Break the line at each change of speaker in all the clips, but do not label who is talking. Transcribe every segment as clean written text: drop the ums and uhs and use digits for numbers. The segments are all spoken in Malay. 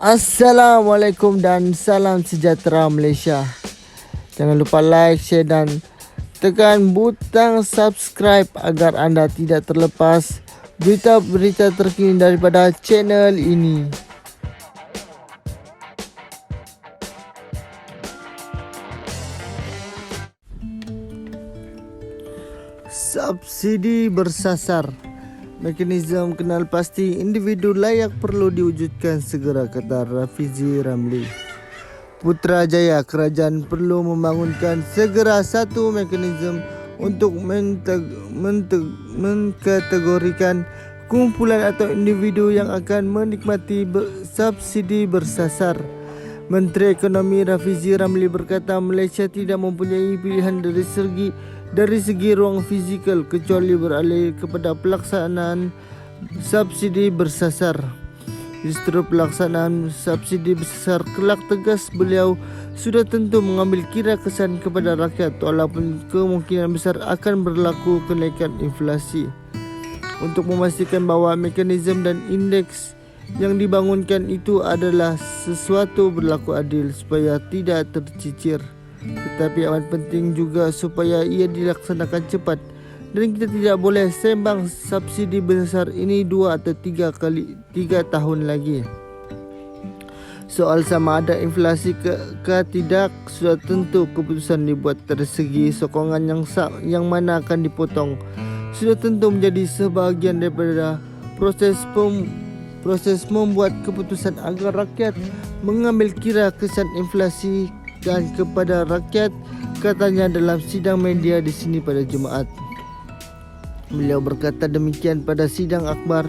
Assalamualaikum dan salam sejahtera Malaysia. Jangan lupa like, share dan tekan butang subscribe agar anda tidak terlepas berita-berita terkini daripada channel ini. Subsidi bersasar. Mekanisme kenal pasti individu layak perlu diwujudkan segera, kata Rafizi Ramli. Putrajaya, kerajaan perlu membangunkan segera satu mekanisme untuk mengkategorikan kumpulan atau individu yang akan menikmati subsidi bersasar. Menteri Ekonomi Rafizi Ramli berkata Malaysia tidak mempunyai pilihan dari segi ruang fizikal kecuali beralih kepada pelaksanaan subsidi bersasar. Justru pelaksanaan subsidi bersasar kelak, tegas beliau, sudah tentu mengambil kira kesan kepada rakyat walaupun kemungkinan besar akan berlaku kenaikan inflasi. Untuk memastikan bahawa mekanisme dan indeks yang dibangunkan itu adalah sesuatu berlaku adil supaya tidak tercicir. Tetapi amat penting juga supaya ia dilaksanakan cepat dan kita tidak boleh sembang subsidi besar ini 2 atau 3 tahun lagi. Soal sama ada inflasi ke tidak, sudah tentu keputusan dibuat dari segi sokongan yang mana akan dipotong. Sudah tentu menjadi sebahagian daripada proses membuat keputusan agar rakyat mengambil kira kesan inflasi dan kepada rakyat, katanya dalam sidang media di sini pada Jumaat. Beliau berkata demikian pada sidang akhbar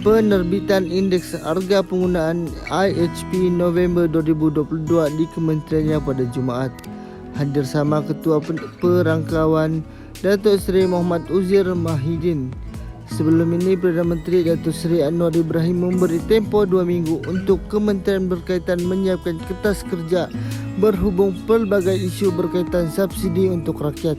penerbitan indeks harga penggunaan IHP November 2022 di kementeriannya pada Jumaat. Hadir sama Ketua Perangkawan Datuk Seri Muhammad Uzir Mahidin. Sebelum ini, Perdana Menteri Datuk Seri Anwar Ibrahim memberi tempoh 2 minggu untuk kementerian berkaitan menyiapkan kertas kerja berhubung pelbagai isu berkaitan subsidi untuk rakyat.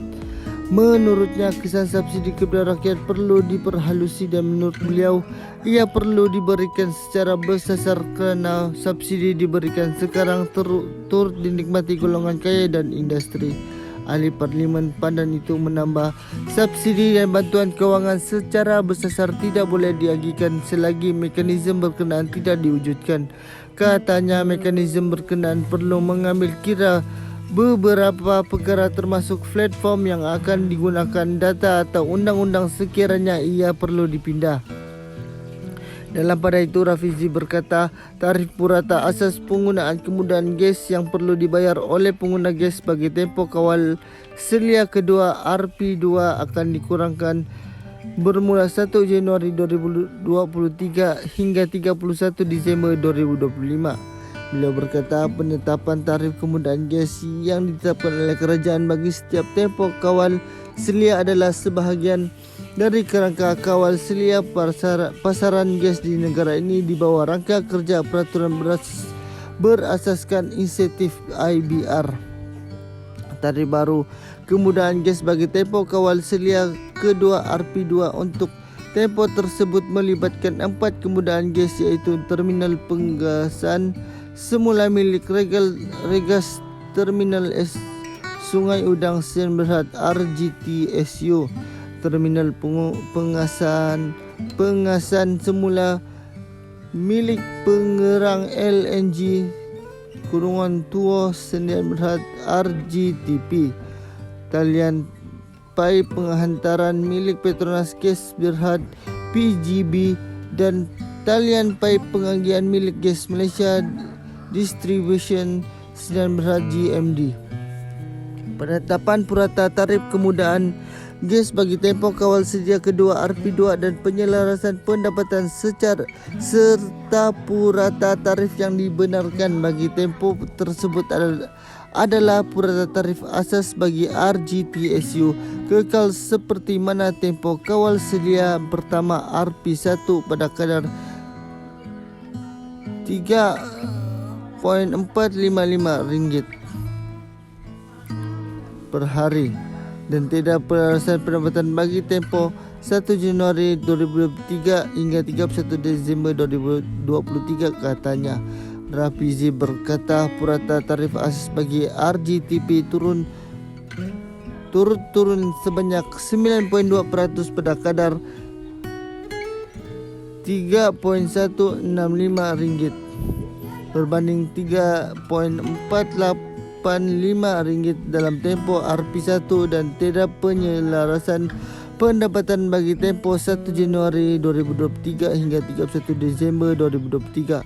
Menurutnya, kesan subsidi kepada rakyat perlu diperhalusi dan menurut beliau, ia perlu diberikan secara bersasar kerana subsidi diberikan sekarang turut dinikmati golongan kaya dan industri. Ahli Parlimen Pandan itu menambah, subsidi dan bantuan kewangan secara bersasar tidak boleh diagihkan selagi mekanisme berkenaan tidak diwujudkan. Katanya mekanisme berkenaan perlu mengambil kira beberapa perkara termasuk platform yang akan digunakan data atau undang-undang sekiranya ia perlu dipindah. Dalam pada itu, Rafizi berkata tarif purata asas penggunaan kemudahan gas yang perlu dibayar oleh pengguna gas bagi tempoh kawal selia kedua RP2 akan dikurangkan bermula 1 Januari 2023 hingga 31 Disember 2025. Beliau berkata penetapan tarif kemudahan gas yang ditetapkan oleh kerajaan bagi setiap tempoh kawal selia adalah sebahagian dari kerangka kawal selia pasaran gas di negara ini di bawah rangka kerja peraturan berasaskan insentif IBR. Tarif baru kemudahan gas bagi tempoh kawal selia kedua RP2 untuk tempoh tersebut melibatkan 4 kemudahan gas, iaitu terminal penggasan semula milik Regas Terminal S Sungai Udang Sdn Bhd RGTSU, terminal pengasan semula milik Pengerang LNG Tuo Sdn Bhd RGTP, talian pai penghantaran milik Petronas Gas Berhad PGB dan talian pai penganggian milik Gas Malaysia Distribution Sdn Bhd GMD. Penetapan purata tarif kemudahan gas bagi tempoh kawal sedia kedua RP2 dan penyelarasan pendapatan serta purata tarif yang dibenarkan bagi tempoh tersebut adalah purata tarif asas bagi RGTSU kekal seperti mana tempoh kawal sedia pertama RP1 pada kadar RM3.455 per hari dan tidak pelarasan pendapatan bagi tempoh 1 Januari 2023 hingga 31 Disember 2023, katanya. Rafizi berkata purata tarif asas bagi RGTP turun sebanyak 9.2% pada kadar Rp3.165 berbanding Rp3.485 dalam tempoh RP1 dan tiada penyelarasan pendapatan bagi tempoh 1 Januari 2023 hingga 31 Disember 2023.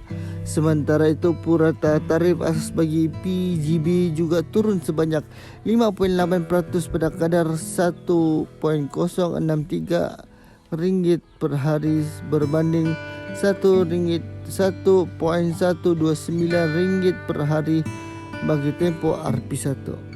Sementara itu purata tarif asas bagi PGB juga turun sebanyak 5.8% pada kadar Rp1.063 per hari berbanding Rp1.129 per hari bagi tempoh RP1.